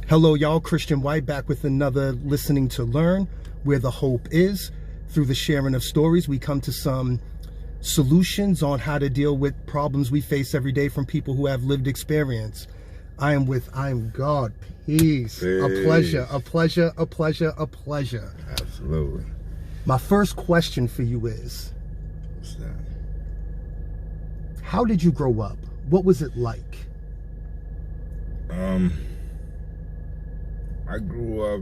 Hello, y'all. Christian White back with another Listening to Learn, where the hope is. Through the sharing of stories, we come to some solutions on how to deal with problems we face every day from people who have lived experience. I am with IAmGod. Peace. A pleasure, a pleasure, a pleasure, a pleasure. Absolutely. My first question for you is, What's that? how did you grow up? What was it like? I grew up,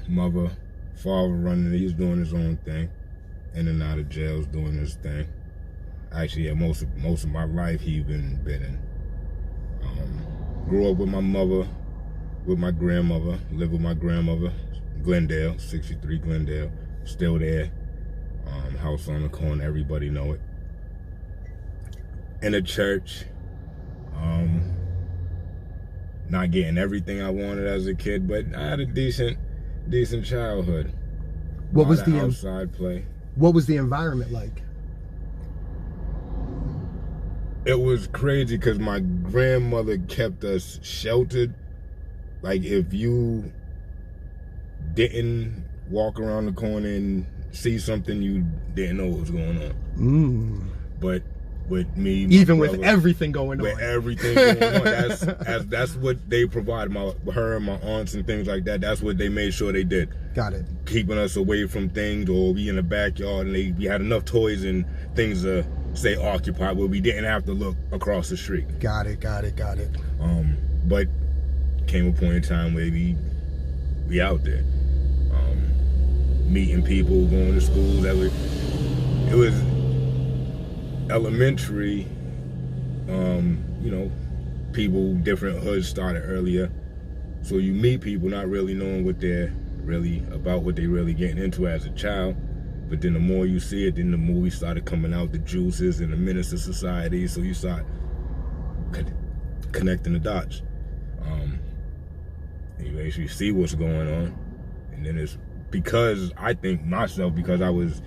mother, father running, he's doing his own thing, in and out of jails doing his thing. Actually, yeah, most of my life he been in. Grew up with my mother, with my grandmother, lived with my grandmother, Glendale, 63 Glendale, still there. House on the corner, everybody know it. In a church, not getting everything I wanted as a kid, but I had a decent childhood. What was the outside play? What was the environment like? It was crazy because my grandmother kept us sheltered. Like, if you didn't walk around the corner and see something, you didn't know what was going on. But with me, even brother, with everything going on, that's what they provide. Her and my aunts and things like that. That's what they made sure they did. Got it. Keeping us away from things, or we in the backyard and we had enough toys and things to stay occupied where we didn't have to look across the street. Got it. But came a point in time where we out there, meeting people, going to schools. It was elementary. People, different hoods started earlier, so you meet people not really knowing what they're really about, what they really getting into as a child. But then the more you see it, then the more we started coming out, the juices and the menace of society. So you start connecting the dots. And you actually see what's going on. And then it's because I was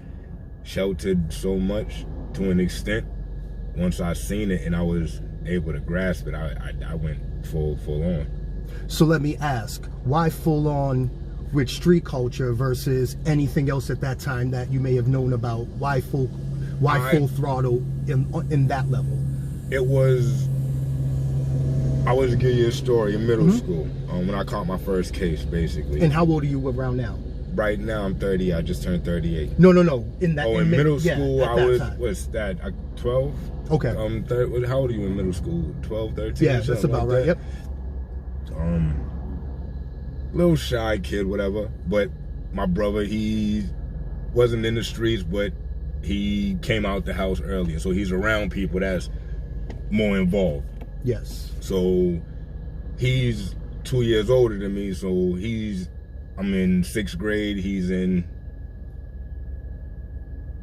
sheltered so much to an extent, once I seen it and I was able to grasp it, I went full on. So let me ask, why full on with street culture versus anything else at that time that you may have known about? Why full throttle in that level? I was to give you a story in middle school, when I caught my first case, basically. And how old are you around now? Right now I'm 30. I just turned 38. No. In middle school, yeah, I was, what's that, 12? Okay. How old are you in middle school? 12, 13? Yeah, that's about right. Yep. Little shy kid, whatever. But my brother, he wasn't in the streets, but he came out the house earlier. So he's around people that's more involved. Yes. So he's 2 years older than me. So I'm in 6th grade. He's in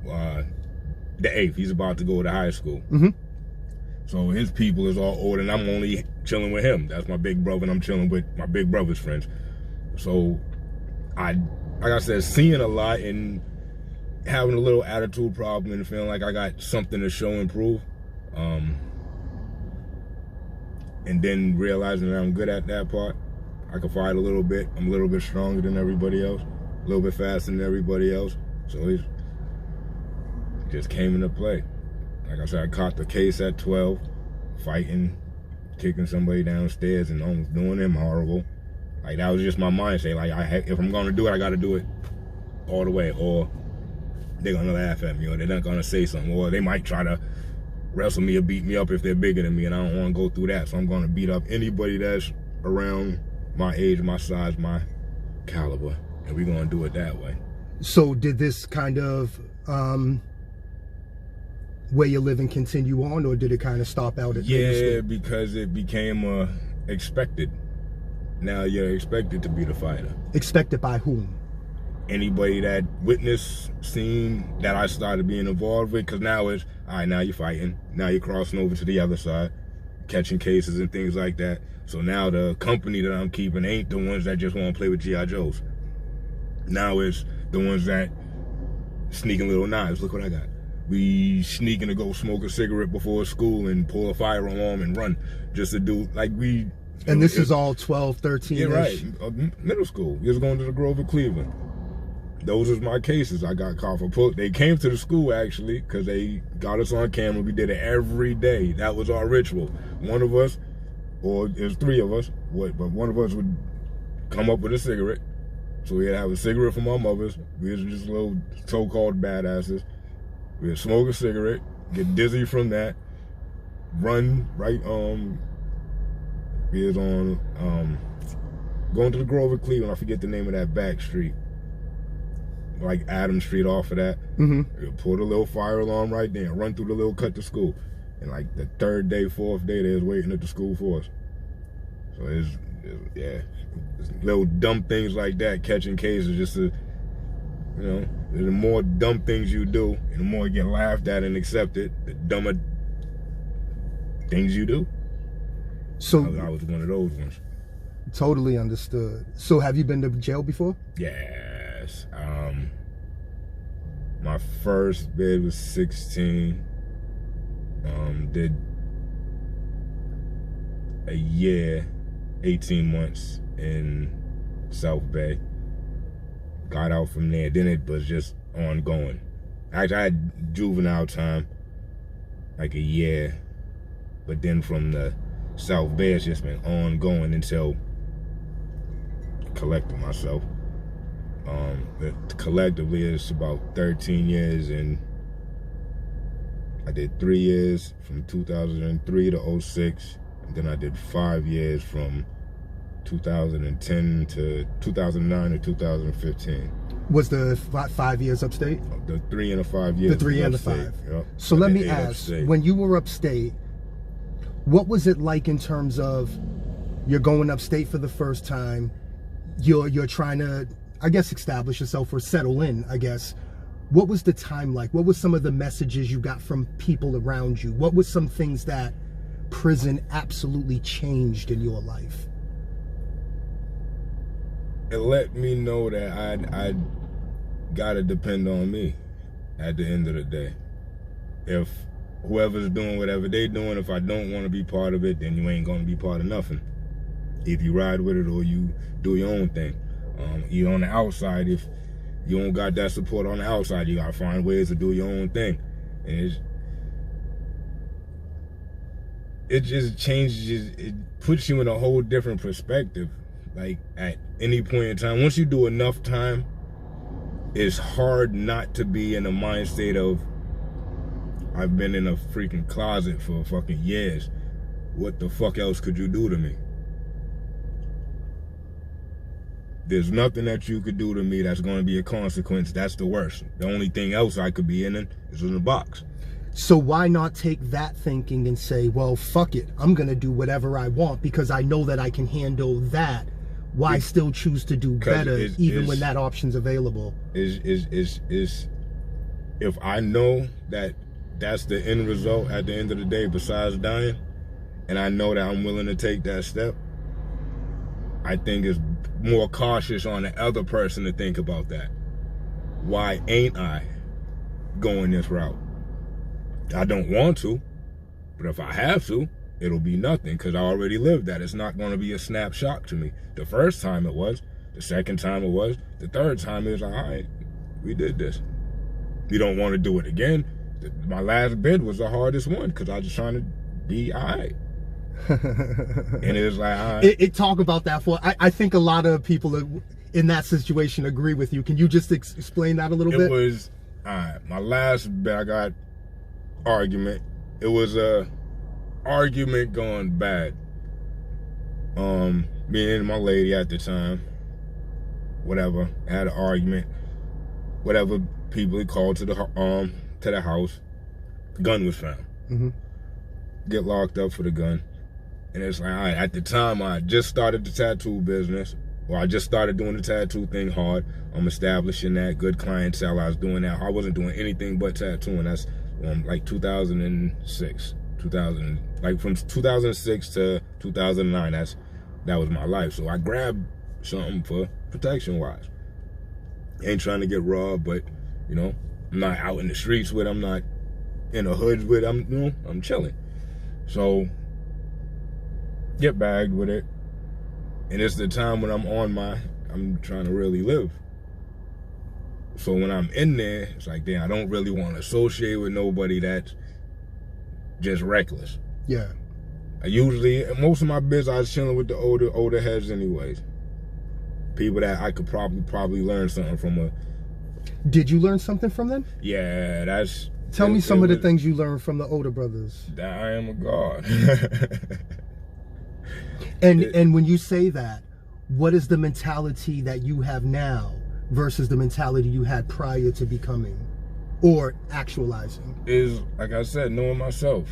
the 8th. He's about to go to high school. So his people is all older, and I'm only chilling with him. That's my big brother, and I'm chilling with my big brother's friends. So like I said, seeing a lot and having a little attitude problem and feeling like I got something to show and prove. And then realizing that I'm good at that part. I can fight a little bit. I'm a little bit stronger than everybody else, a little bit faster than everybody else. So it just came into play. Like I said, I caught the case at 12, fighting, kicking somebody downstairs and almost doing them horrible. Like, that was just my mindset. Like, if I'm gonna do it, I gotta do it all the way, or they're gonna laugh at me, or they're not gonna say something, or they might try to wrestle me or beat me up if they're bigger than me, and I don't wanna go through that. So I'm gonna beat up anybody that's around my age, my size, my caliber, and we're gonna do it that way. So did this kind of way you're living continue on, or did it kind of stop out at middle school? Yeah, because it became expected. Now you're expected to be the fighter. Expected by whom? Anybody that witnessed, seen that I started being involved with, because now it's, all right, now you're fighting. Now you're crossing over to the other side, catching cases and things like that. So now the company that I'm keeping ain't the ones that just want to play with G.I. Joes. Now it's the ones that sneaking little knives. Look what I got. We sneaking to go smoke a cigarette before school and pull a firearm and run just to do, like, we And this is all 12, 13 Yeah, right. Middle school. We was going to the Grove of Cleveland. Those was my cases. I got caught for They came to the school, actually, because they got us on camera. We did it every day. That was our ritual. One of us, or it was three of us, but one of us would come up with a cigarette. So we'd have a cigarette from our mothers. We was just little so-called badasses. We'd smoke a cigarette, get dizzy from that, run right, we was on, going to the Grove of Cleveland. I forget the name of that back street. Like Adams Street off of that. Pull the little fire alarm right there, run through the little cut to school. And like the third day, fourth day, they was waiting at the school for us. So it's little dumb things like that, catching cases, just to, you know, the more dumb things you do, and the more you get laughed at and accepted, the dumber things you do. So I was one of those ones. Totally understood. So have you been to jail before? Yes. My first bid was 16. Did a year, 18 months in South Bay. Got out from there. Then it was just ongoing. Actually, I had juvenile time, like a year. But then from the South Bay, it's just been ongoing until collecting myself. Collectively, it's about 13 years, and I did 3 years from 2003 to 06, and then I did 5 years from 2010 to 2009 to 2015. Was the 5 years upstate? The 3 and the 5 years. The 3 and the 5. Yep. So let me ask, when you were upstate, what was it like in terms of you're going upstate for the first time, you're trying to, I guess, establish yourself or settle in, I guess. What was the time like? What was some of the messages you got from people around you? What was some things that prison absolutely changed in your life? It let me know that I gotta depend on me at the end of the day. If whoever's doing whatever they doing, if I don't want to be part of it, then you ain't gonna be part of nothing. If you ride with it or you do your own thing. You're on the outside. If you don't got that support on the outside, you gotta find ways to do your own thing. And it just changes, it puts you in a whole different perspective. Like at any point in time, once you do enough time, it's hard not to be in a mind state of, I've been in a freaking closet for fucking years. What the fuck else could you do to me? There's nothing that you could do to me that's going to be a consequence. That's the worst. The only thing else I could be in is in a box. So why not take that thinking and say, well, fuck it. I'm going to do whatever I want because I know that I can handle that. Why still choose to do better even when that option's available? If I know that that's the end result at the end of the day besides dying, and I know that I'm willing to take that step, I think it's more cautious on the other person to think about that. Why ain't I going this route? I don't want to, but if I have to, it'll be nothing because I already lived that. It's not going to be a snap shock to me. The first time it was, the second time it was, the third time it was like, all right, we did this. You don't want to do it again. My last bid was the hardest one because I was just trying to be all right. And it was like, all right. It talk about that for, I think a lot of people in that situation agree with you. Can you just explain that a little bit? It was, all right, my last bid, I got argument. It was a argument going bad. Me and my lady at the time, whatever, had an argument. Whatever, people called to the house. Gun was found. Get locked up for the gun. And it's like, all right, at the time, I just started the tattoo business, or I just started doing the tattoo thing hard. I'm establishing that good clientele. I was doing that. I wasn't doing anything but tattooing. That's like 2006, like from 2006 to 2009. That was my life. So I grabbed something for protection wise. Ain't trying to get robbed, but you know, I'm not out in the streets with. I'm not in the hoods with. I'm chilling. So get bagged with it. And it's the time when I'm trying to really live. So when I'm in there, it's like, damn, I don't really want to associate with nobody that's just reckless. Yeah. Most of my business, I was chilling with the older heads anyways. People that I could probably learn something from. Did you learn something from them? Yeah, that's... Tell me some of the things you learned from the older brothers. That I am a God. And when you say that, what is the mentality that you have now versus the mentality you had prior to becoming or actualizing? Is, like I said, knowing myself.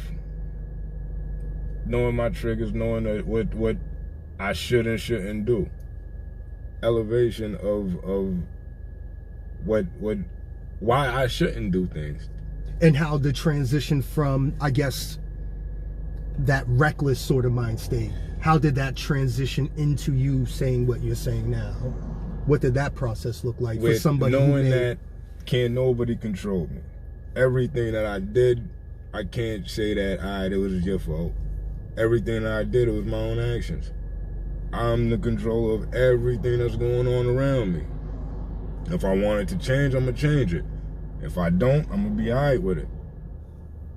Knowing my triggers, knowing what I should and shouldn't do. Elevation of why I shouldn't do things. And how the transition from, I guess, that reckless sort of mind state, how did that transition into you saying what you're saying now? What did that process look like for somebody knowing that can't nobody control me? Everything that I did, I can't say that, all right, it was your fault. Everything that I did, it was my own actions. I'm the controller of everything that's going on around me. If I want it to change, I'm going to change it. If I don't, I'm going to be all right with it.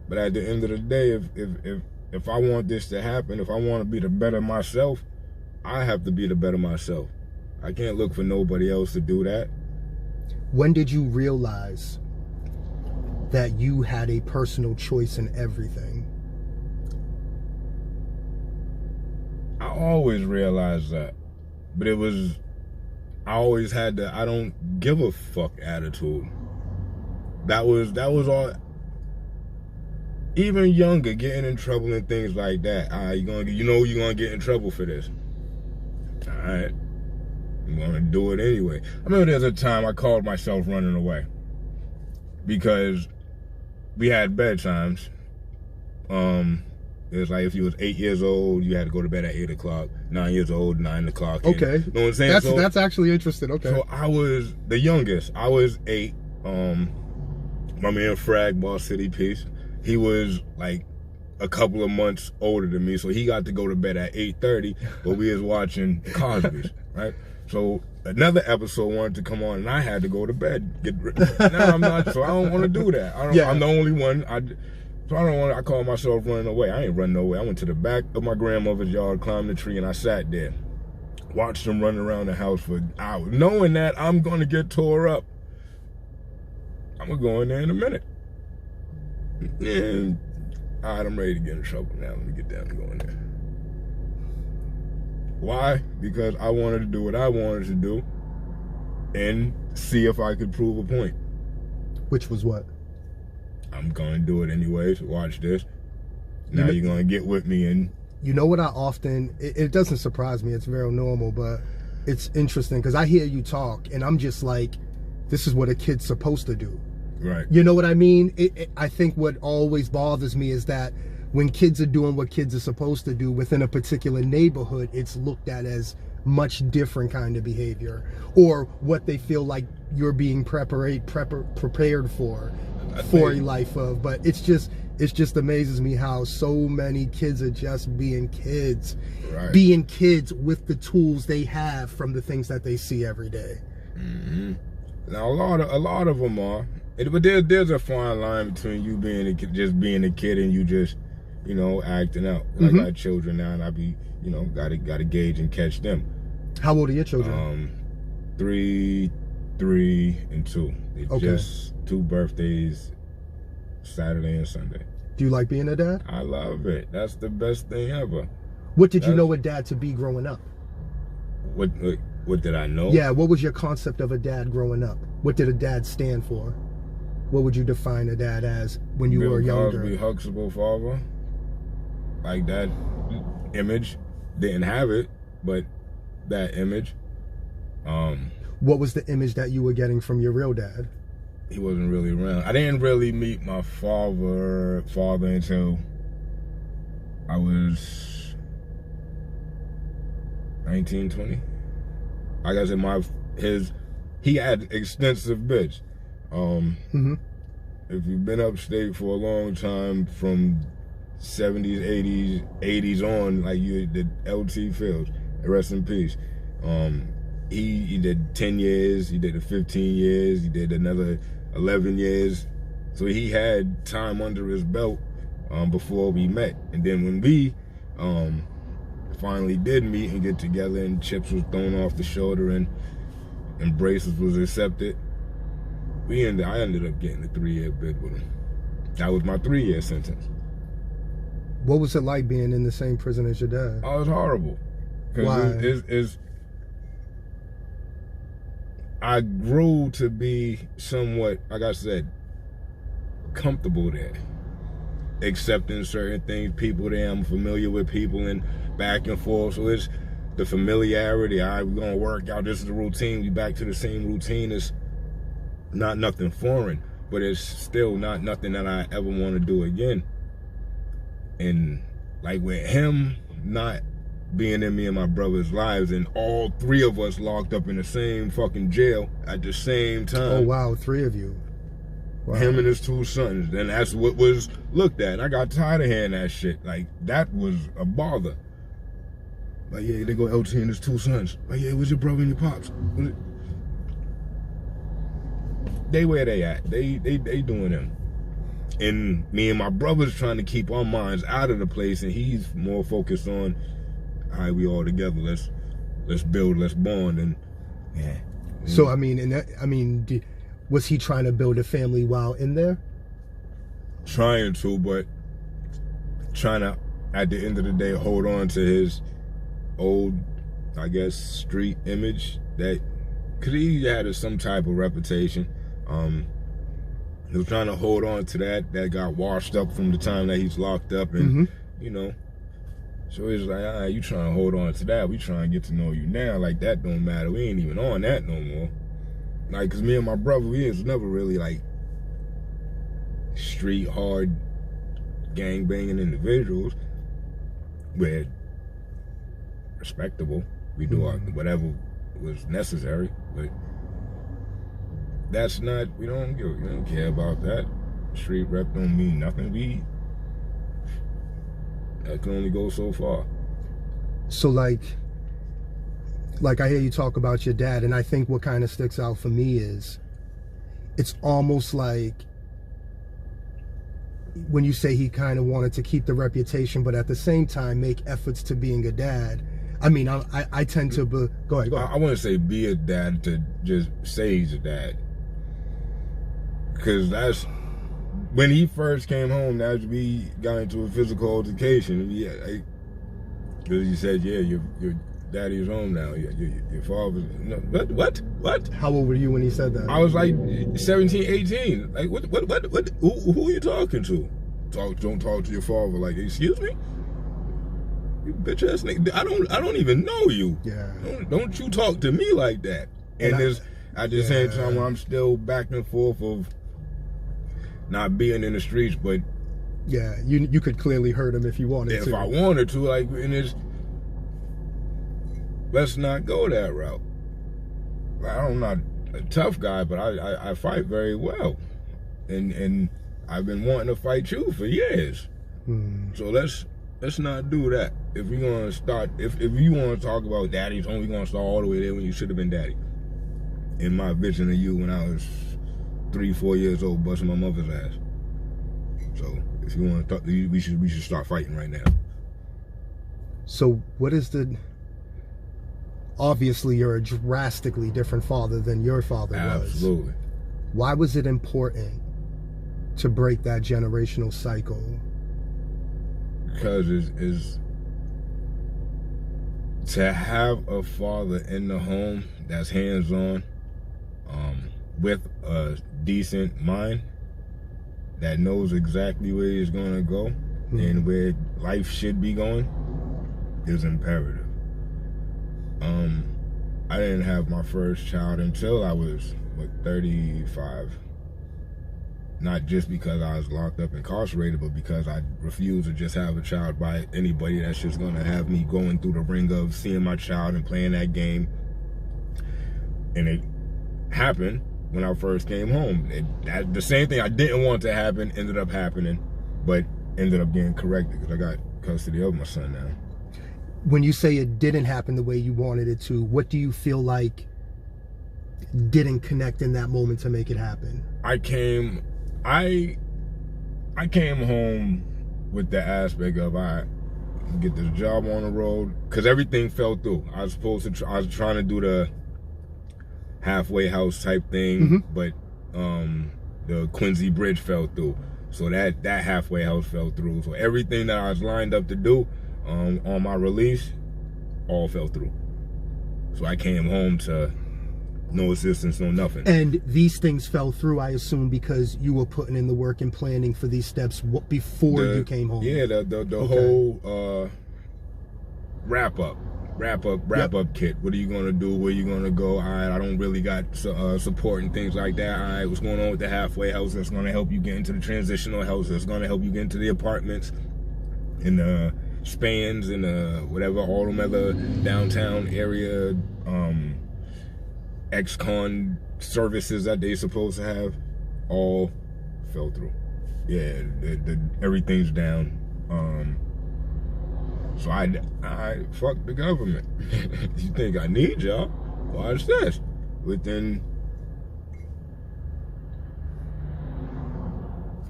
But at the end of the day, if I want this to happen, if I want to be the better myself, I have to be the better myself. I can't look for nobody else to do that. When did you realize that you had a personal choice in everything? I always realized that. But I always had the I don't give a fuck attitude. That was all. Even younger, getting in trouble and things like that. You're gonna get in trouble for this. All right, I'm gonna do it anyway. I remember there's a time I called myself running away because we had bedtimes. It was like if you was 8 years old, you had to go to bed at 8 o'clock. 9 years old, 9 o'clock. Okay, you know what I'm saying? That's actually interesting. Okay, so I was the youngest. I was 8. My man Frag, Boss City Peace, he was like a couple of months older than me, so he got to go to bed at 8:30, but we was watching Cosby's, right? So another episode wanted to come on, and I had to go to bed. Now I'm not, so I don't want to do that. I'm the only one. I call myself running away. I ain't running away. I went to the back of my grandmother's yard, climbed the tree, and I sat there. Watched them run around the house for hours, knowing that I'm going to get tore up. I'm going to go in there in a minute. And, all right, I'm ready to get in trouble now. Let me get down and go in there. Why? Because I wanted to do what I wanted to do and see if I could prove a point. Which was what? I'm going to do it anyways. Watch this. Now you're going to get with me. And you know what I often, it doesn't surprise me. It's very normal, but it's interesting because I hear you talk and I'm just like, this is what a kid's supposed to do. Right. You know what I mean? I think what always bothers me is that when kids are doing what kids are supposed to do within a particular neighborhood, it's looked at as much different kind of behavior or what they feel like you're being prepared for a life of. But it just amazes me how so many kids are just being kids, right. Being kids with the tools they have from the things that they see every day. Mm-hmm. Now a lot of them are. But there's a fine line between you just being a kid and you just, acting out. I got children now, and I be, gotta gauge and catch them. How old are your children? 3, and 2. Okay. Just 2 birthdays, Saturday and Sunday. Do you like being a dad? I love it. That's the best thing ever. What did you know a dad to be growing up? What did I know? Yeah, what was your concept of a dad growing up? What did a dad stand for? What would you define a dad as when you were younger? Cosby, Huxtable father. Like that image. Didn't have it, but that image. What was the image that you were getting from your real dad? He wasn't really around. I didn't really meet my father until I was 19, 20. Like I said, he had extensive bitch. If you've been upstate for a long time, from 70s, 80s on, like you did LT Fields, rest in peace. He did 10 years, he did 15 years, he did another 11 years. So he had time under his belt before we met. And then when we finally did meet and get together and chips was thrown off the shoulder and braces was accepted, I ended up getting a 3-year bid with him. That was my 3-year sentence. What was it like being in the same prison as your dad? Oh, it was horrible. Why? I grew to be somewhat, like I said, comfortable there. Accepting certain things, people there, I'm familiar with people and back and forth. So it's the familiarity. All right, we're going to work out. This is the routine. We back to the same routine. It's not nothing foreign, but it's still not nothing that I ever want to do again. And like with him not being in me and my brother's lives and all 3 of us locked up in the same fucking jail at the same time. Oh, wow, 3 of you. Wow. Him and his 2 sons. And that's what was looked at. And I got tired of hearing that shit. Like, that was a bother. Like, yeah, they go LT and his 2 sons. Like, yeah, where's your brother and your pops? They where they at. They doing them. And me and my brother's trying to keep our minds out of the place, and he's more focused on, all right, we all together. Let's build, let's bond, and yeah. So was he trying to build a family while in there? Trying to, but trying to, at the end of the day, hold on to his old, I guess, street image that, because he had some type of reputation. He was trying to hold on to that got washed up from the time that he's locked up, and you know, so he's like, all right, you trying to hold on to that, we trying to get to know you now, like that don't matter, we ain't even on that no more. Like, cause me and my brother, we was never really like street hard gang banging individuals. We're respectable, we do whatever was necessary, but that's not, we don't care about that. Street rep don't mean nothing. That can only go so far. So like I hear you talk about your dad, and I think what kind of sticks out for me is it's almost like when you say he kind of wanted to keep the reputation, but at the same time make efforts to being a dad. I mean, I tend to go ahead. I wouldn't say be a dad to just say he's a dad. Because that's when he first came home. That's we got into a physical altercation. Because he said, "Yeah, your daddy is home now. Your father's." No, what? How old were you when he said that? I was like 17, 18. Like what? Who are you talking to? Don't talk to your father. Like, excuse me, you bitch ass nigga. I don't even know you. Yeah. Don't you talk to me like that. And there's at the same time where I'm still back and forth of not being in the streets, but yeah, you could clearly hurt him if you wanted to. If I wanted to, like, and it's, let's not go that route. I'm not a tough guy, but I fight very well, and I've been wanting to fight you for years. So let's not do that. If we're gonna start, if you want to talk about daddy's home, we're gonna start all the way there when you should have been daddy. In my vision of you when I was 3-4 years old, busting my mother's ass. So if you want to talk, we should start fighting right now. So what is obviously you're a drastically different father than your father was. Absolutely. Why was it important to break that generational cycle? Because it's to have a father in the home that's hands-on, with a decent mind, that knows exactly where he's going to go and where life should be going, is imperative. I didn't have my first child until I was 35. Not just because I was locked up incarcerated, but because I refused to just have a child by anybody that's just going to have me going through the ring of seeing my child and playing that game. And it happened when I first came home. The same thing I didn't want to happen ended up happening, but ended up getting corrected because I got custody of my son now. When you say it didn't happen the way you wanted it to, what do you feel like didn't connect in that moment to make it happen? I came home with the aspect of I get this job on the road because everything fell through. I was trying to do the halfway house type thing, but the Quincy Bridge fell through. So that halfway house fell through. So everything that I was lined up to do on my release all fell through. So I came home to no assistance, no nothing. And these things fell through, I assume, because you were putting in the work and planning for these steps before you came home. Yeah, the whole wrap up kit. What are you gonna do? Where you gonna go? All right, I don't really got support and things like that. All right, what's going on with the halfway house? That's gonna help you get into the transitional house. That's gonna help you get into the apartments and the spans and whatever, all them other downtown area ex-con services that they supposed to have, all fell through. Yeah, everything's down. So I fuck the government. You think I need y'all? Watch this. Within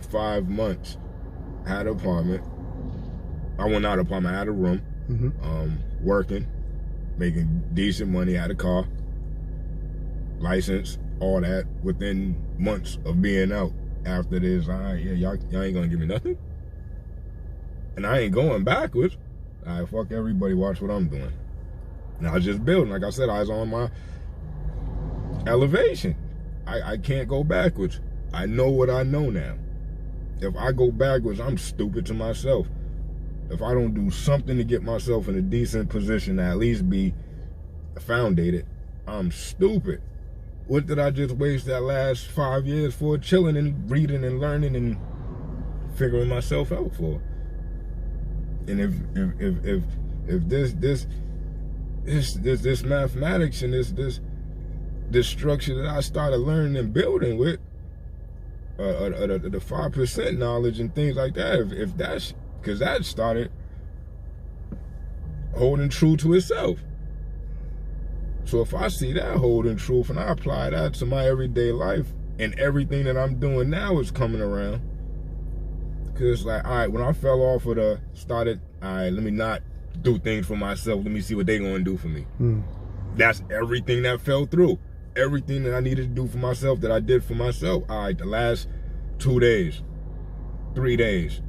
5 months, I had an apartment. I went out of apartment, I had a room, working, making decent money, had a car, license, all that, within months of being out. After this, y'all ain't gonna give me nothing. And I ain't going backwards. All right, fuck everybody, watch what I'm doing. And I was just building. Like I said, I was on my elevation. I can't go backwards. I know what I know now. If I go backwards, I'm stupid to myself. If I don't do something to get myself in a decent position to at least be foundated, I'm stupid. What did I just waste that last 5 years for? Chilling and reading and learning and figuring myself out for. And if this mathematics and this structure that I started learning and building with, the 5% knowledge and things like that, if that's, because that started holding true to itself. So if I see that holding truth and I apply that to my everyday life, and everything that I'm doing now is coming around, because it's like, all right, when I fell off of all right, let me not do things for myself. Let me see what they're going to do for me. That's everything that fell through. Everything that I needed to do for myself that I did for myself. All right, the last 2 days, 3 days.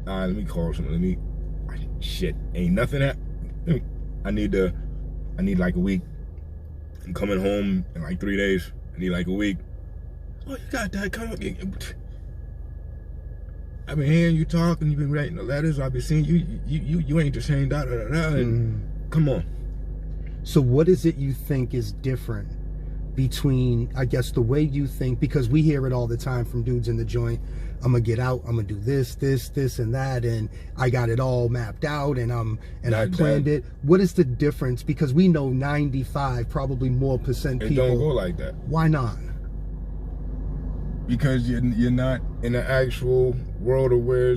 All right, let me call something. Shit, ain't nothing happening. I need like a week. I'm coming home in like 3 days. I need like a week. Oh, you got that? Come on. I've been hearing you talk and you've been writing the letters. I've been seeing you ain't the same, da da da da. And come on. So what is it you think is different between, I guess, the way you think, because we hear it all the time from dudes in the joint, I'm gonna get out, I'm gonna do this, and that, and I got it all mapped out, and I planned it. What is the difference? Because we know 95, probably more percent people. It don't go like that. Why not? Because you're not in the actual world of where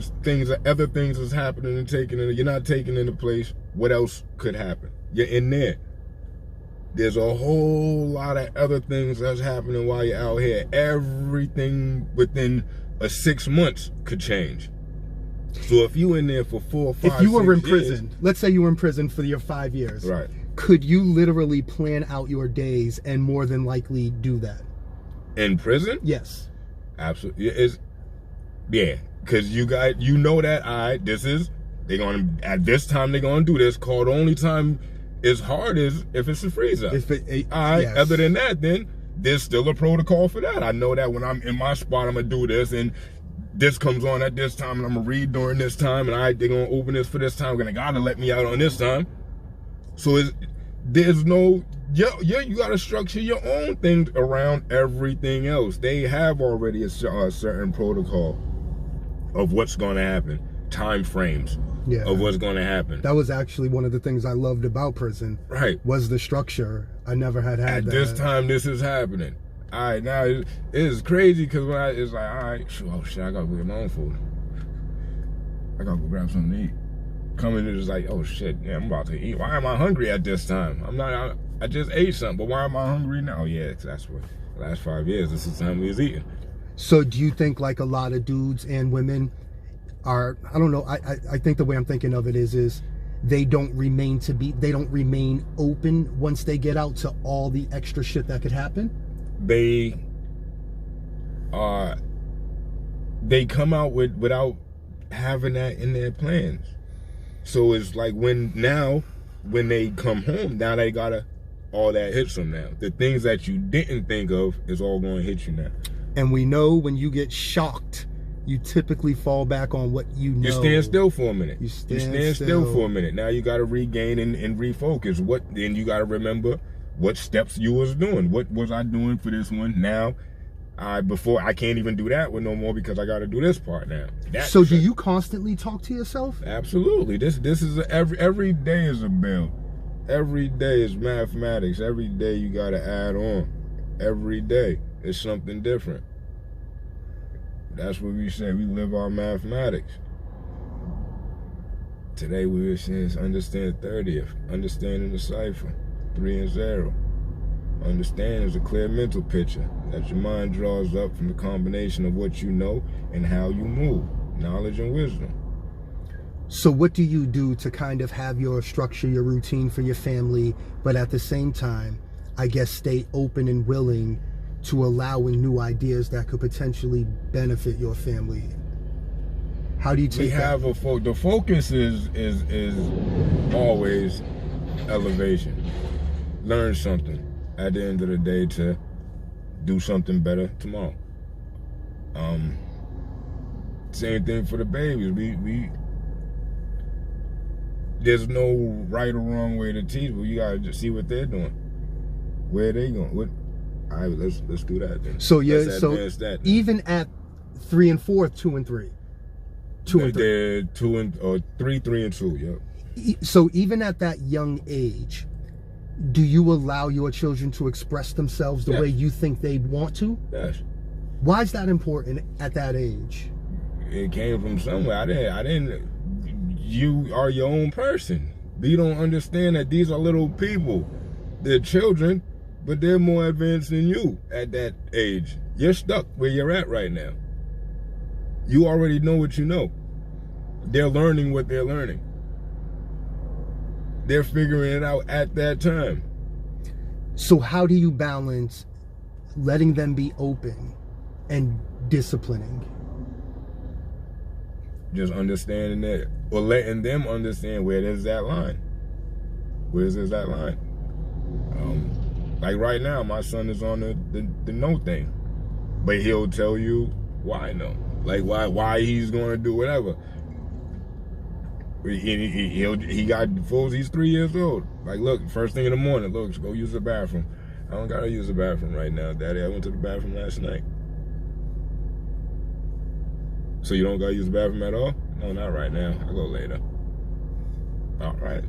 other things is happening and you're not taking into place what else could happen. You're in there. There's a whole lot of other things that's happening while you're out here. Everything within 6 months could change. So if you in there for 4 or 5 if you were in 6 prison, years, let's say you were in prison for your 5 years, right? Could you literally plan out your days and more than likely do that? In prison? Yes. Absolutely. Yeah, because you know that, all right, at this time they're gonna do this. Call the only time it's hard is if it's a freeze up. All right, yes. Other than that, then there's still a protocol for that. I know that when I'm in my spot, I'm gonna do this, and this comes on at this time, and I'm gonna read during this time, and all right, they're gonna open this for this time, and they gotta let me out on this time. So there's no, you gotta structure your own things around everything else. They have already a certain protocol of what's gonna happen, time frames of what's gonna happen. That was actually one of the things I loved about prison. Right. Was the structure. I never had that. At this time, this is happening. All right, now it is crazy because it's like, all right, oh shit, I gotta get my own food. I gotta go grab something to eat. Coming in is like, oh shit, yeah, I'm about to eat. Why am I hungry at this time? I just ate something, but why am I hungry now? Yeah, that's what, the last 5 years, this is the time we was eating. So do you think like a lot of dudes and women are, I don't know, I think the way I'm thinking of it is they don't remain open once they get out to all the extra shit that could happen? They come out without having that in their plans. So it's like when they come home, now they gotta, all that hits them now. The things that you didn't think of is all going to hit you now. And we know when you get shocked, you typically fall back on what you know. You stand still for a minute. You stand still for a minute. Now you got to regain and refocus. Then you got to remember what steps you was doing. What was I doing for this one? Now, before I can't even do that one no more because I got to do this part now. So do you constantly talk to yourself? Absolutely. This is every day is a bill. Every day is mathematics. Every day you got to add on. Every day is something different. That's what we say. We live our mathematics. Today we were saying is understand 30th, understanding the cipher, 3 and 0. Understand is a clear mental picture that your mind draws up from the combination of what you know and how you move, knowledge and wisdom. So what do you do to kind of have your structure, your routine for your family, but at the same time, I guess, stay open and willing to allowing new ideas that could potentially benefit your family? How do you take that? The focus is always elevation. Learn something at the end of the day to do something better tomorrow. Same thing for the babies. We there's no right or wrong way to teach, but you gotta just see what they're doing. Where are they going? All right, let's do that then. So yeah, that even at 3 and 4, 2 and 3, 2 and 3, they're 2 and or 3 and 2. Yep. So even at that young age, do you allow your children to express themselves the way you think they want to? Yes. Why is that important at that age? It came from somewhere. I didn't. You are your own person. You don't understand that these are little people. They're children, but they're more advanced than you at that age. You're stuck where you're at right now. You already know what you know. They're learning what they're learning. They're figuring it out at that time. So how do you balance letting them be open and disciplining? Just understanding that, or letting them understand where there's that line. Where is that line? Like right now, my son is on the no thing, but he'll tell you why no, like why he's going to do whatever. He got fools. He's 3 years old. Like, look, first thing in the morning, look, go use the bathroom. I don't gotta use the bathroom right now, Daddy. I went to the bathroom last night. So you don't gotta use the bathroom at all? No, not right now. I'll go later. All right.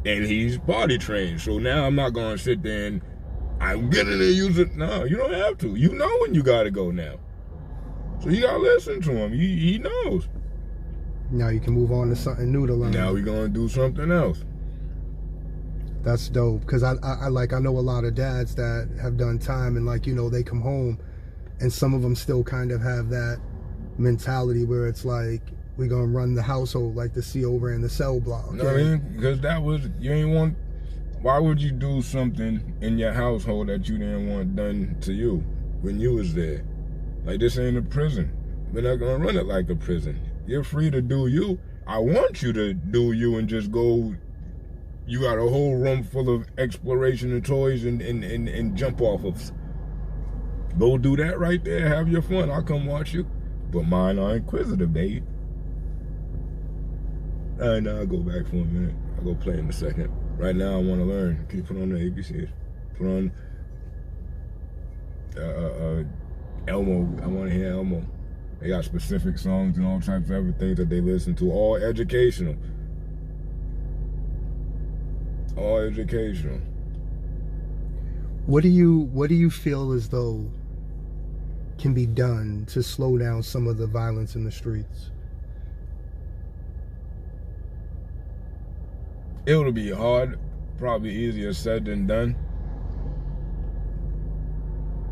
And he's potty trained, so now I'm not gonna sit there and I'm getting to use it. No, you don't have to. You know when you gotta go now. So you gotta listen to him. He knows. Now you can move on to something new to learn. Now we're gonna do something else. That's dope, because I know a lot of dads that have done time and they come home and some of them still kind of have that mentality where it's like, we're gonna run the household like the CO ran the cell block. No, I mean, because you ain't want. Why would you do something in your household that you didn't want done to you when you was there? Like, this ain't a prison. We're not gonna run it like a prison. You're free to do you. I want you to do you and just go. You got a whole room full of exploration and toys and jump off of. Go do that right there. Have your fun. I'll come watch you. But mine are inquisitive, baby. All right, now I'll go back for a minute. I'll go play in a second. Right now, I want to learn. Can you put on the ABCs? Put on Elmo. I want to hear Elmo. They got specific songs and all types of everything that they listen to. All educational. All educational. What do you feel as though can be done to slow down some of the violence in the streets? It'll be hard, probably easier said than done.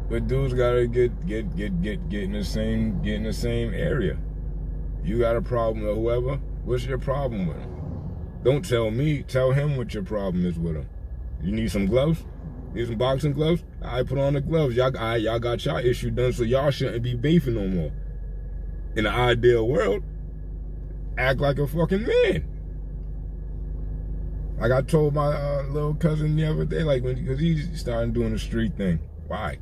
But dudes gotta get in the same area. You got a problem with whoever, what's your problem with him? Don't tell me, tell him what your problem is with him. You need some gloves? Need some boxing gloves? I put on the gloves. Y'all got y'all issue done, so y'all shouldn't be beefing no more. In the ideal world, act like a fucking man. Like I told my little cousin the other day, like because he's starting doing the street thing. Why?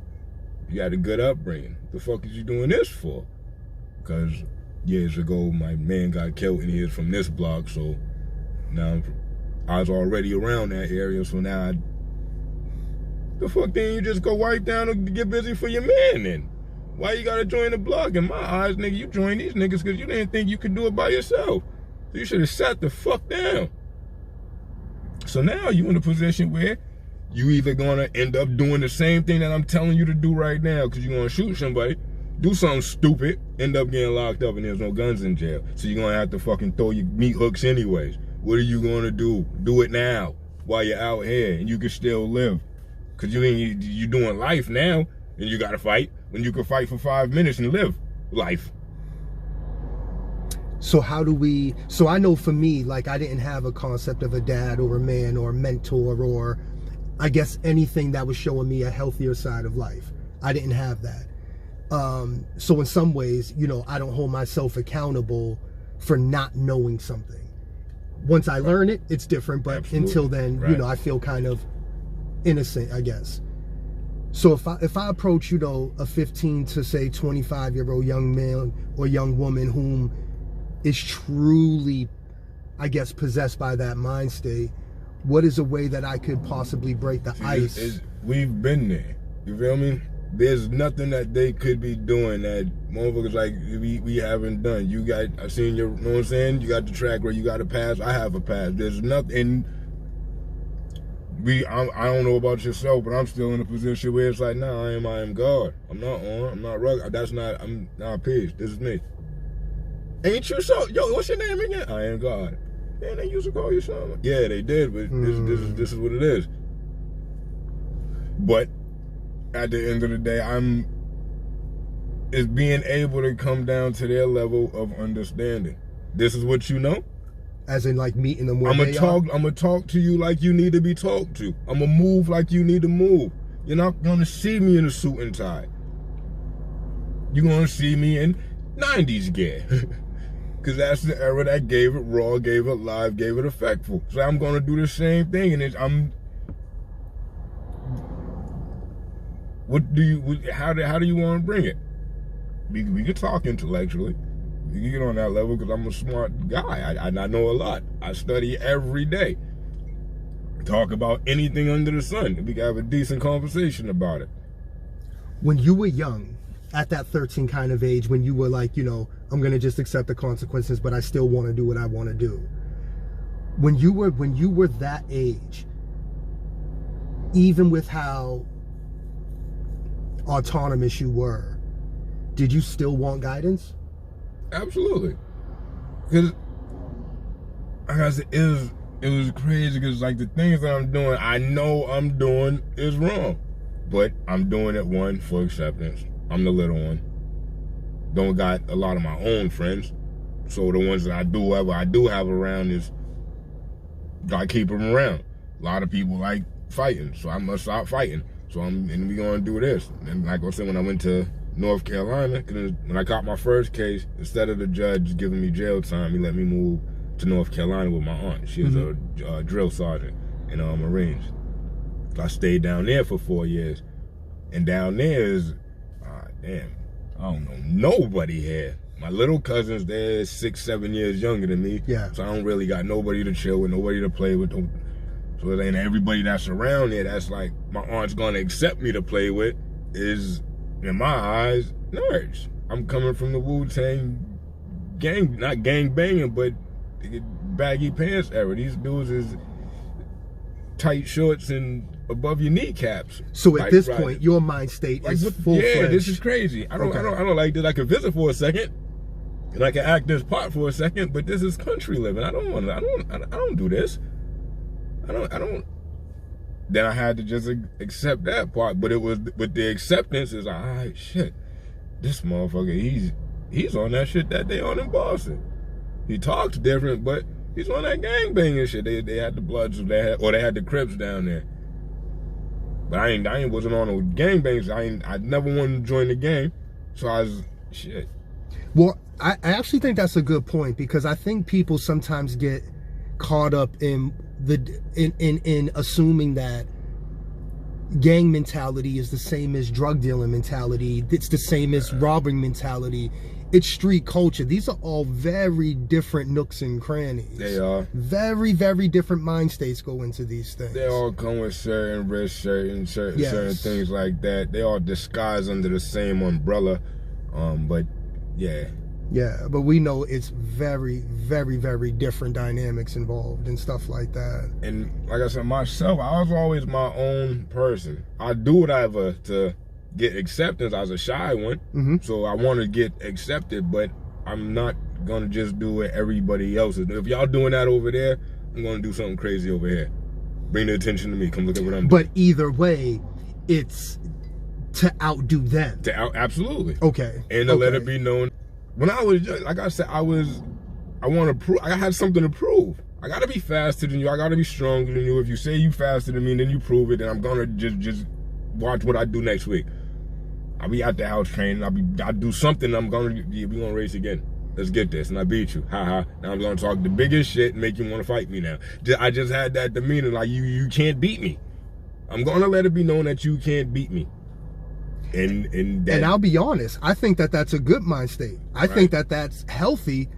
You got a good upbringing. The fuck is you doing this for? Because years ago, my man got killed and he is from this block, so now I was already around that area, so now the fuck then you just go wipe down and get busy for your man then? Why you gotta join the block? In my eyes, nigga, you joined these niggas because you didn't think you could do it by yourself. So you should have sat the fuck down. So now you in a position where you either gonna end up doing the same thing that I'm telling you to do right now because you're gonna shoot somebody, do something stupid, end up getting locked up and there's no guns in jail. So you're gonna have to fucking throw your meat hooks anyways. What are you gonna do? Do it now while you're out here and you can still live. Cause you doing life now and you gotta fight when you can fight for 5 minutes and live life. So so I know for me, like I didn't have a concept of a dad or a man or a mentor or I guess anything that was showing me a healthier side of life. I didn't have that. So in some ways, you know, I don't hold myself accountable for not knowing something. Once I learn it, it's different, but Absolutely. Until then, right. You know, I feel kind of innocent, I guess. So if I approach, you know, a 15 to say 25-year-old young man or young woman whom is truly, I guess, possessed by that mind state, what is a way that I could possibly break the ice? We've been there. You feel me? There's nothing that they could be doing that motherfuckers like we haven't done. I seen your, you know what I'm saying? You got the track where you got a pass. I have a pass. There's nothing. I don't know about yourself, but I'm still in a position where it's like, nah, I am God. I'm not rugged. I'm not peace. This is me. Ain't you so? Yo, what's your name again? I am God. Man, they used to call you something. Yeah, they did, but this is what it is. But at the end of the day, it's being able to come down to their level of understanding. This is what you know. As in, like, meeting them where I'm gonna talk to you like you need to be talked to. I'm gonna move like you need to move. You're not gonna see me in a suit and tie. You're gonna see me in 90s gear. Because that's the era that gave it raw, gave it live, gave it effectful. So I'm gonna do the same thing, and how do you want to bring it? We can talk intellectually. You can get on that level because I'm a smart guy. I know a lot. I study every day. Talk about anything under the sun. We can have a decent conversation about it. When you were young, at that 13 kind of age, when you were like, you know, I'm going to just accept the consequences, but I still want to do what I want to do. When you were that age, even with how autonomous you were, did you still want guidance? Absolutely. Because, like I said, it was crazy because, like, the things that I'm doing, I know I'm doing is wrong. But I'm doing it, one, for acceptance. I'm the little one. Don't got a lot of my own friends. So the ones that I do have around is, gotta keep them around. A lot of people like fighting, so I must stop fighting. So we gonna do this. And like I said, when I went to North Carolina, when I caught my first case, instead of the judge giving me jail time, he let me move to North Carolina with my aunt. She was a drill sergeant in Marines. I stayed down there for 4 years. And down there is, damn, I don't know nobody here. My little cousins, they're 6, 7 years younger than me. Yeah. So I don't really got nobody to chill with, nobody to play with. So it ain't everybody that's around there that's like, my aunt's gonna accept me to play with, is, in my eyes, nerds. I'm coming from the Wu-Tang gang, not gang banging, but baggy pants era. These dudes is tight shorts and above your kneecaps. So at this point, your mind state is full-fledged. Yeah, this is crazy. I don't like this. I can visit for a second, and I can act this part for a second, but this is country living. I don't do this. I don't. Then I had to just accept that part. But it was with the acceptance is like, all right, shit, this motherfucker, he's on that shit that they on in Boston. He talks different, but he's on that gangbanging shit. They had the Bloods, they had the Crips down there. But I wasn't on no gangbangs. I never wanted to join the gang, so I was shit. Well, I actually think that's a good point, because I think people sometimes get caught up in assuming that gang mentality is the same as drug dealing mentality. It's the same as robbing mentality. It's street culture. These are all very different nooks and crannies. They are. Very, very different mind states go into these things. They all come with certain risks, certain things like that. They all disguised under the same umbrella. But yeah. Yeah, but we know it's very, very, very different dynamics involved and stuff like that. And like I said, myself, I was always my own person. I do whatever to get acceptance. I was a shy one, so I want to get accepted, but I'm not gonna just do what everybody else is. If y'all doing that over there, I'm gonna do something crazy over here. Bring the attention to me. Come look at what I'm doing. But either way, it's to outdo them. Absolutely. Okay. And to let it be known. When I was young, like I said, I want to prove. I had something to prove. I gotta be faster than you. I gotta be stronger than you. If you say you faster than me, then you prove it. Then I'm gonna just watch what I do next week. I'll be at the house training. I'll do something. We gonna race again. Let's get this, and I beat you. Now I'm gonna talk the biggest shit and make you want to fight me now. I just had that demeanor, like you can't beat me. I'm gonna let it be known that you can't beat me. And I'll be honest, I think that that's a good mind state. I think that that's healthy.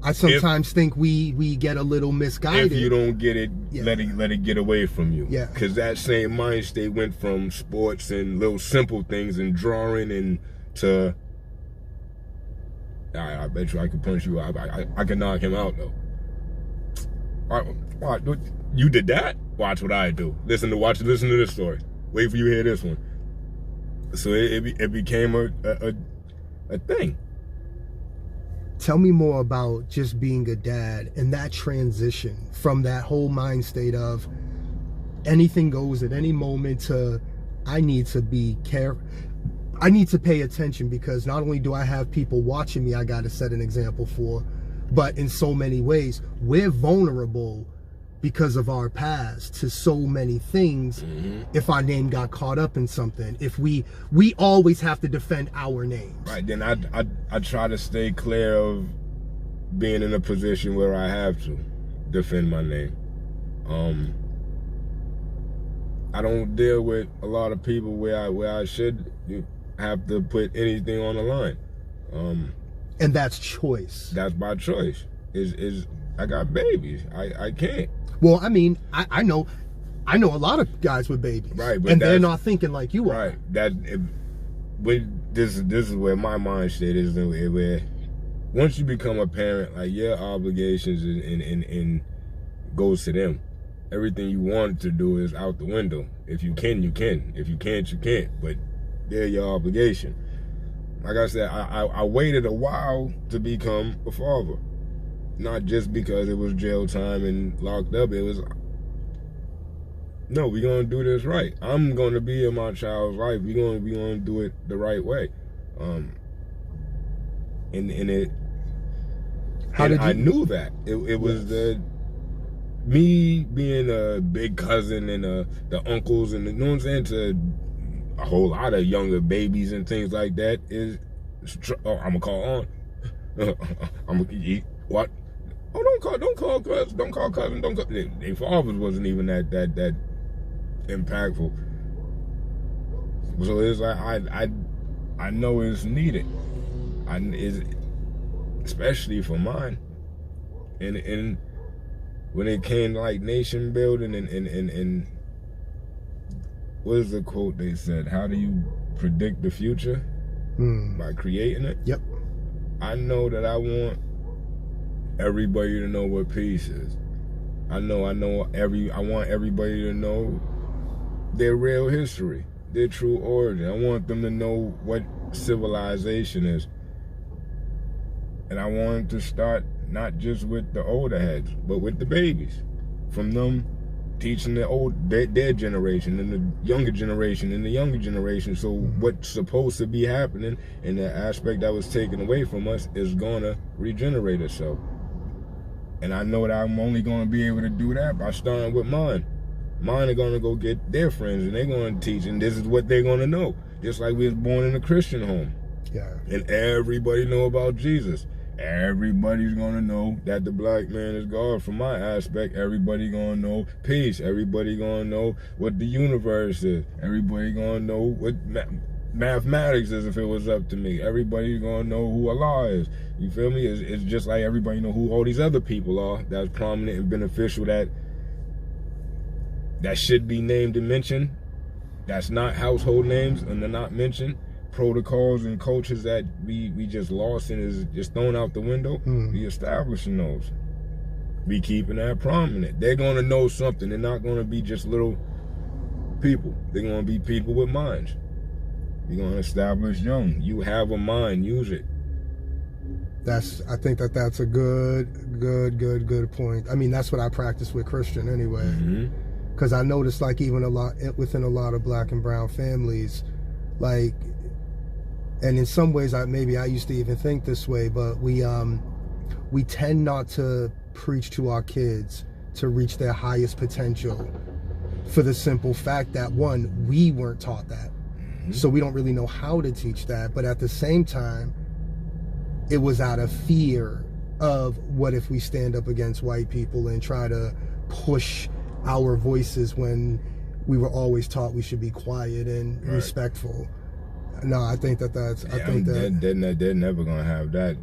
I sometimes think we get a little misguided. If you don't get it, let it get away from you. Yeah. Because that same mind state went from sports and little simple things and drawing and to, I bet you I could punch you. I can knock him out though. All right, you did that? Watch what I do. Listen to this story. Wait for you to hear this one. So it became a thing. Tell me more about just being a dad and that transition from that whole mind state of anything goes at any moment to I need to be careful. I need to pay attention, because not only do I have people watching me I got to set an example for, but in so many ways we're vulnerable because of our past to so many things. If our name got caught up in something, if we always have to defend our names. Right, then I try to stay clear of being in a position where I have to defend my name. I don't deal with a lot of people where I should have to put anything on the line. And that's choice. That's my choice. I got babies. I can't. Well, I mean, I know a lot of guys with babies, right? And they're not thinking like you are. Right. This is where my mind state is. Where once you become a parent, like your obligations and goes to them. Everything you want to do is out the window. If you can, you can. If you can't, you can't. But they're your obligation. Like I said, I waited a while to become a father. Not just because it was jail time and locked up. It was, no, we're going to do this right. I'm going to be in my child's life. We're going to do it the right way. I knew that. It was me being a big cousin and the uncles and you know what I'm saying, to a whole lot of younger babies and things like that is, I'm going to call on. I'm going to eat. What? Oh, don't call cousin. Their fathers wasn't even that impactful. So it's like I know it's needed. Especially for mine. And when it came to like nation building and what is the quote they said? How do you predict the future? By creating it. Yep. I know that I want everybody to know what peace is. I want everybody to know their real history, their true origin. I want them to know what civilization is. And I want to start not just with the older heads, but with the babies. From them teaching their generation and the younger generation and the younger generation. So what's supposed to be happening in the aspect that was taken away from us is gonna regenerate itself. And I know that I'm only gonna be able to do that by starting with mine. Mine are gonna go get their friends and they're gonna teach, and this is what they're gonna know. Just like we was born in a Christian home. Yeah. And everybody know about Jesus. Everybody's gonna know that the black man is God. From my aspect, everybody gonna know peace. Everybody gonna know what the universe is. Everybody gonna know what mathematics is if it was up to me. Everybody's gonna know who Allah is. You feel me? It's just like everybody know who all these other people are that's prominent and beneficial, that should be named and mentioned. That's not household names and they're not mentioned. Protocols and cultures that we just lost and is just thrown out the window. We establishing those. We keeping that prominent. They're gonna know something. They're not gonna be just little people. They're gonna be people with minds. You're gonna establish young. You have a mind, use it. I think that's a good point. I mean, that's what I practice with Christian anyway. Because I noticed, like, even within a lot of black and brown families, like, and in some ways, maybe I used to even think this way, but we tend not to preach to our kids to reach their highest potential, for the simple fact that, one, we weren't taught that, so we don't really know how to teach that. But at the same time, it was out of fear of what if we stand up against white people and try to push our voices when we were always taught we should be quiet and respectful. No, I think that's. I think they're never gonna have that.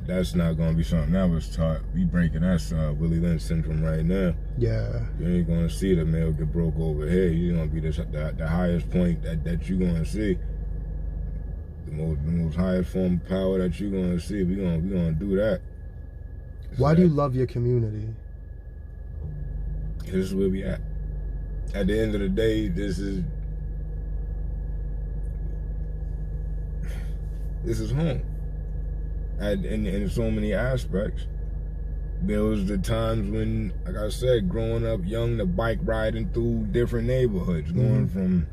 That's not gonna be something that was taught. We breaking that Willie Lynch syndrome right now. Yeah. You ain't gonna see the male get broke over here. You're gonna be the highest point that you're gonna see. The most highest form of power that you're gonna see. We gonna do that. Why do you love your community? This is where we at. At the end of the day, this is home. And in so many aspects. There was the times when, like I said, growing up young, the bike riding through different neighborhoods, going from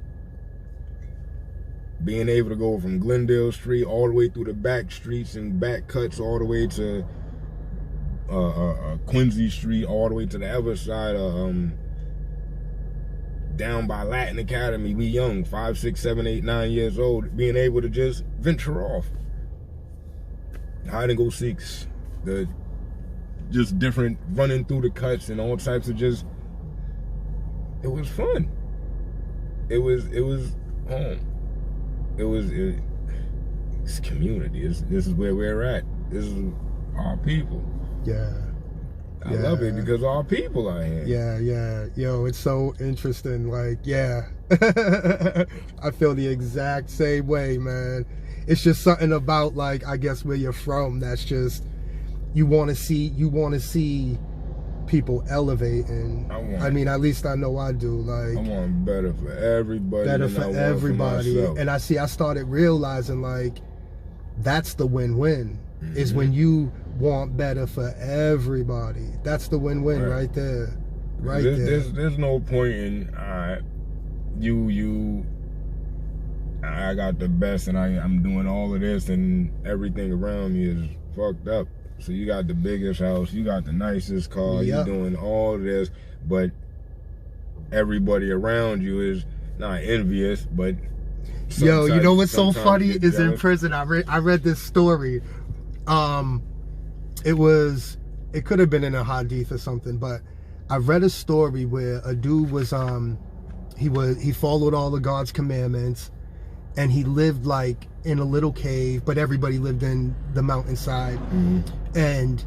being able to go from Glendale Street all the way through the back streets and back cuts all the way to Quincy Street, all the way to the other side of down by Latin Academy. We young, 5, 6, 7, 8, 9 years old, being able to just venture off. Hide and go seeks, just different running through the cuts and all types of it was fun. It was home. It's community. This is where we're at. This is our people. Yeah. I love it because our people are here. Yeah. Yo, it's so interesting. Like, yeah. I feel the exact same way, man. It's just something about, like, I guess where you're from, that's just, you want to see people elevate. And I mean, at least I know I do. Like, I want better for everybody. Better for everybody. And I started realizing, like, that's the win-win. Is when you want better for everybody. That's the win-win right there. Right there. There's no point in I got the best and I'm doing all of this and everything around me is fucked up. So you got the biggest house, you got the nicest car, you're doing all of this, but everybody around you is not envious, but yo, you know what's so funny is in prison I read this story. It could have been in a hadith or something, but I read a story where a dude was he followed all of God's commandments and he lived like in a little cave, but everybody lived in the mountainside. And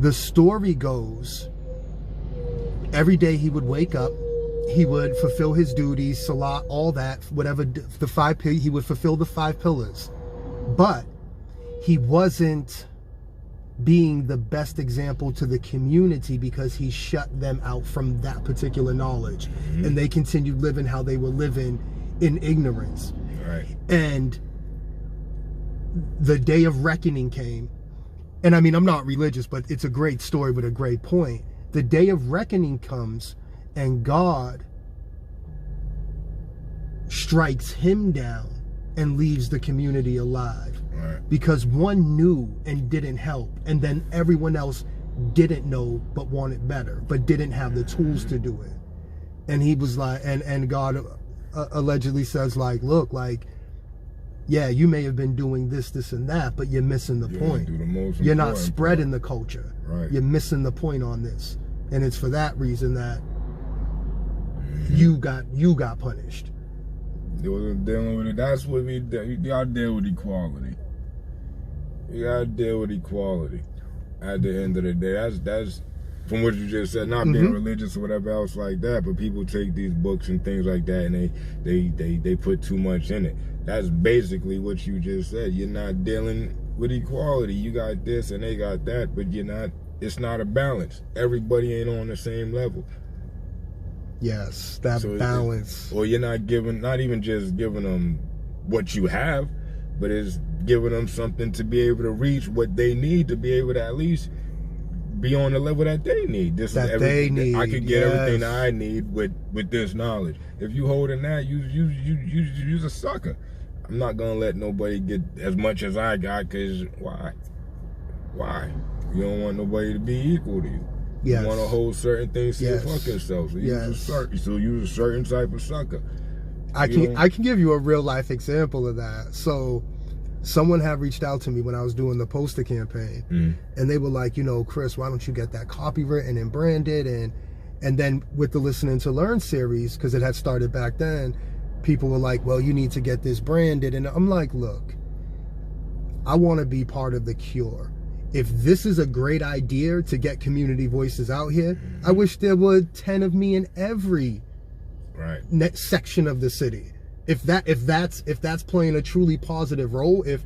the story goes, every day he would wake up, he would fulfill his duties, salat, all that, whatever, he would fulfill the 5 pillars, but he wasn't being the best example to the community because he shut them out from that particular knowledge. And they continued living how they were living in ignorance. Right. And the day of reckoning came. And I mean, I'm not religious, but it's a great story with a great point. The day of reckoning comes, and God strikes him down and leaves the community alive. Right. Because one knew and didn't help, and then everyone else didn't know but wanted better, but didn't have the tools to do it. And he was like, and God allegedly says, like, look, like, yeah, you may have been doing this, and that, but you're missing the point. You're not spreading the culture. Right. You're missing the point on this. And it's for that reason that you got punished. It wasn't dealing with it. That's what we do. You gotta deal with equality. You gotta deal with equality. At the end of the day, that's from what you just said. Not being religious or whatever else like that, but people take these books and things like that, and they put too much in it. That's basically what you just said. You're not dealing with equality. You got this and they got that, but you're not. It's not a balance. Everybody ain't on the same level. Yes, that balance. Or you're not even just giving them what you have, but it's giving them something to be able to reach what they need to be able to at least be on the level that they need. This that is everything they need. I could get everything that I need with this knowledge. If you holding that, you's a sucker. I'm not gonna let nobody get as much as I got, cause why? You don't want nobody to be equal to you. Yes. You want to hold certain things to your fucking self. So use a certain type of sucker. I can give you a real life example of that. So someone had reached out to me when I was doing the poster campaign, and they were like, you know, Chris, why don't you get that copywritten and branded? And then with the Listening to Learn series, because it had started back then, people were like, well, you need to get this branded. And I'm like, look, I want to be part of the cure. If this is a great idea to get community voices out here, I wish there were 10 of me in every section of the city. If that's playing a truly positive role, if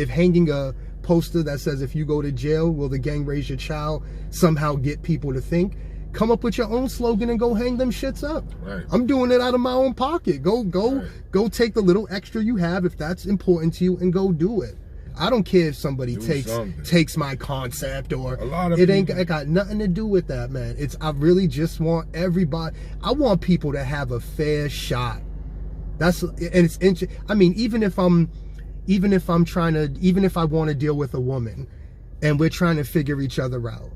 hanging a poster that says, if you go to jail, will the gang raise your child, somehow get people to think, come up with your own slogan and go hang them shits up. Right. I'm doing it out of my own pocket. Go take the little extra you have, if that's important to you, and go do it. I don't care if somebody takes my concept, or it got nothing to do with that, man. I really just want everybody. I want people to have a fair shot. I mean, even if I want to deal with a woman, and we're trying to figure each other out.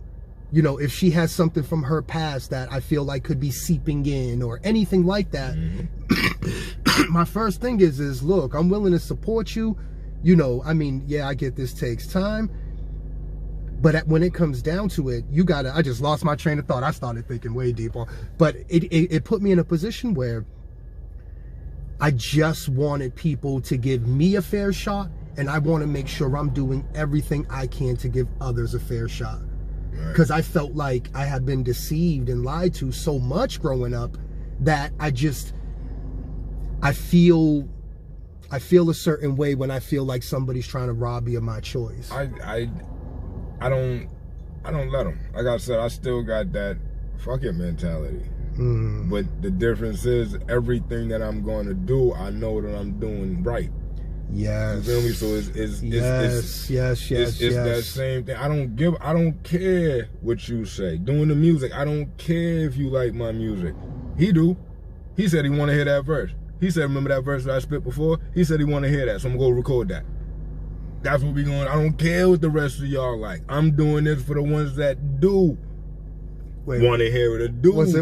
You know, if she has something from her past that I feel like could be seeping in or anything like that, my first thing is look, I'm willing to support you. You know, I mean, yeah, I get this takes time, but when it comes down to it, I just lost my train of thought. I started thinking way deeper, but it put me in a position where I just wanted people to give me a fair shot, and I want to make sure I'm doing everything I can to give others a fair shot. Because I felt like I had been deceived and lied to so much growing up that I feel a certain way when I feel like somebody's trying to rob me of my choice. I don't let them. Like I said, I still got that fuck it mentality. But the difference is, everything that I'm going to do, I know that I'm doing right. Yes. You feel me? So it's that same thing. I don't care what you say. Doing the music, I don't care if you like my music. He do. He said he want to hear that verse. He said, remember that verse that I spit before? He said he want to hear that, so I'm going to go record that. That's what we going. I don't care what the rest of y'all like. I'm doing this for the ones that do want to hear it or do. Was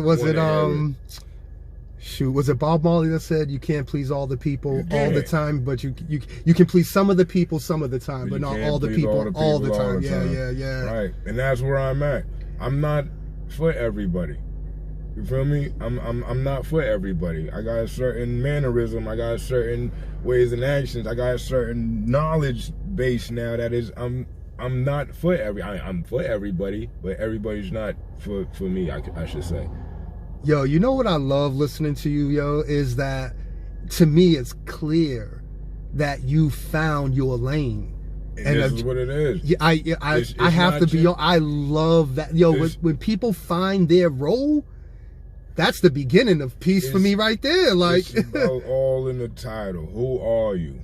it Bob Marley that said you can't please all the people all the time, but you can please some of the people some of the time, but not all the people all the time. Yeah. Right, and that's where I'm at. I'm not for everybody. You feel me? I'm not for everybody. I got a certain mannerism. I got certain ways and actions. I got a certain knowledge base now that is I'm not for I'm for everybody, but everybody's not for me. I should say. Yo, you know what I love listening to you, yo, is that to me it's clear that you found your lane. And this is what it is. Yeah, I have to be. Yo, I love that. Yo, when people find their role, that's the beginning of peace for me right there. Like, it's about all in the title. Who are you?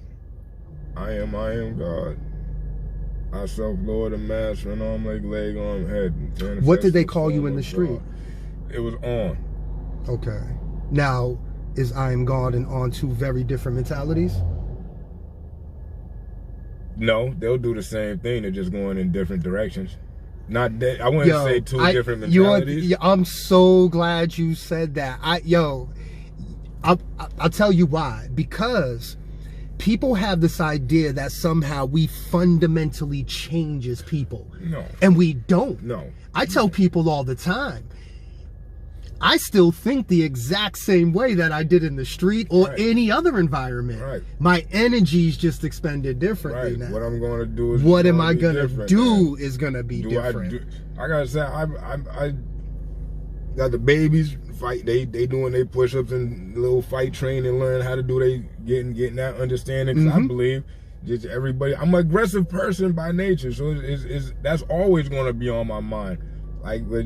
I am God. I self-lower the mask, run arm, leg on head. What did they call you in the street? It was on. Okay. Now, is IAmGod and On two very different mentalities? No, they'll do the same thing. They're just going in different directions. Not that I wouldn't say two different mentalities. I'm so glad you said that. I'll tell you why. Because people have this idea that somehow we fundamentally change as people. No. And we don't. No. I tell people all the time, I still think the exact same way that I did in the street or any other environment. Right. My energy's just expended differently now. What I'm going to do is what am I going to do is going to be different. I got to say, I got the babies fight. They doing their push-ups and little fight training, learn how to do they getting that understanding. Because I believe just everybody. I'm an aggressive person by nature, so that's always going to be on my mind. Like, but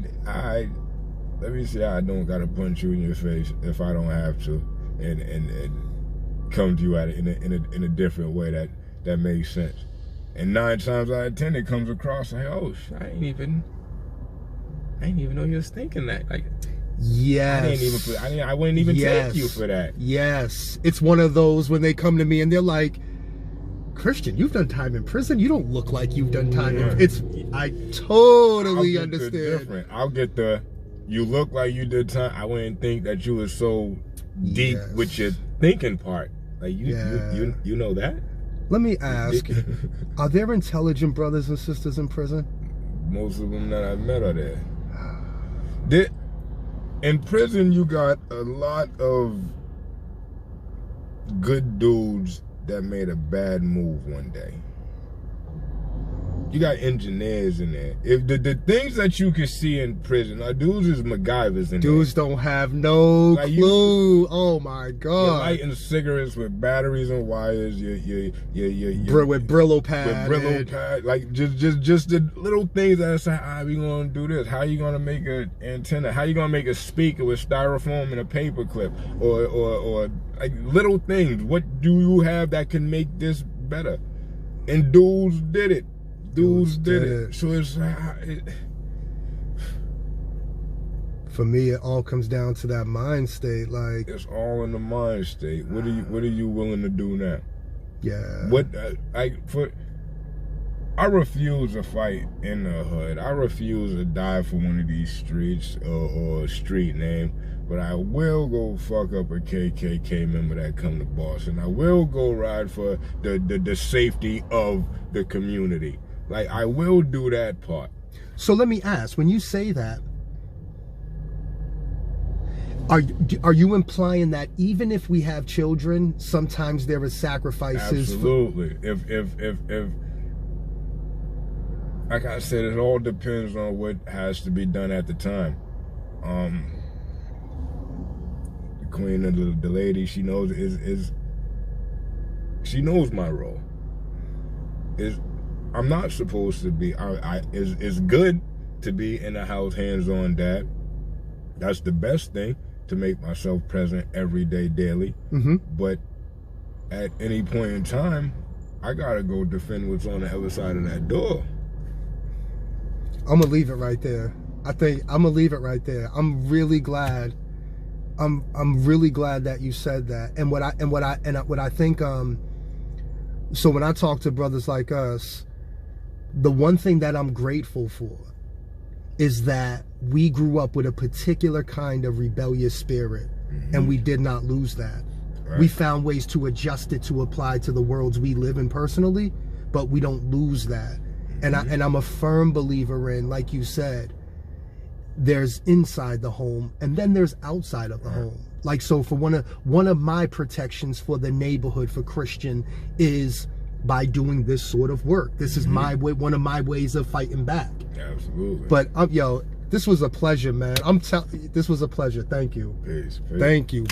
let me see how I don't gotta punch you in your face if I don't have to, and come to you at it in a different way that makes sense. And 9 times out of 10, it comes across like, oh, I didn't even know you was thinking that. Like, yes, I wouldn't even take you for that. Yes, it's one of those when they come to me and they're like, Christian, you've done time in prison. You don't look like you've done time in prison. I totally understand. I'll get the. You look like you did time. I wouldn't think that you were so deep with your thinking part. Like you know that. Let me ask: are there intelligent brothers and sisters in prison? Most of them that I've met are there. In prison, you got a lot of good dudes that made a bad move one day. You got engineers in there. If the things that you can see in prison, dudes is MacGyvers in there. Dudes don't have no clue. Oh my God. You're lighting cigarettes with batteries and wires. With Brillo pad. With Brillo pad. Like just the little things that say, how we gonna do this? How you gonna make an antenna? How you gonna make a speaker with styrofoam and a paper clip? Or like little things. What do you have that can make this better? And dudes did it. Dudes did it. So it's for me, it all comes down to that mind state. Like, it's all in the mind state. What are you willing to do now? Yeah. I refuse to fight in the hood. I refuse to die for one of these streets or a street name. But I will go fuck up a KKK member that come to Boston. I will go ride for the safety of the community. Like, I will do that part. So let me ask, when you say that, are you implying that even if we have children, sometimes there are sacrifices? Absolutely. If like I said, it all depends on what has to be done at the time. The queen, the lady, she knows she knows my role. I'm not supposed to be. It's good to be in the house, hands-on dad. That's the best thing, to make myself present every day, daily. But at any point in time, I gotta go defend what's on the other side of that door. I'm gonna leave it right there. I think I'm gonna leave it right there. I'm really glad. I'm really glad that you said that. And what I think. So when I talk to brothers like us, the one thing that I'm grateful for is that we grew up with a particular kind of rebellious spirit, and we did not lose that. Right. We found ways to adjust it to apply to the worlds we live in personally, but we don't lose that. And I'm a firm believer in, like you said, there's inside the home and then there's outside of the home. Like, so for one of my protections for the neighborhood for Christian is by doing this sort of work. This is my way, one of my ways of fighting back. Absolutely. But yo, this was a pleasure, man. This was a pleasure. Thank you. Peace. Thank you.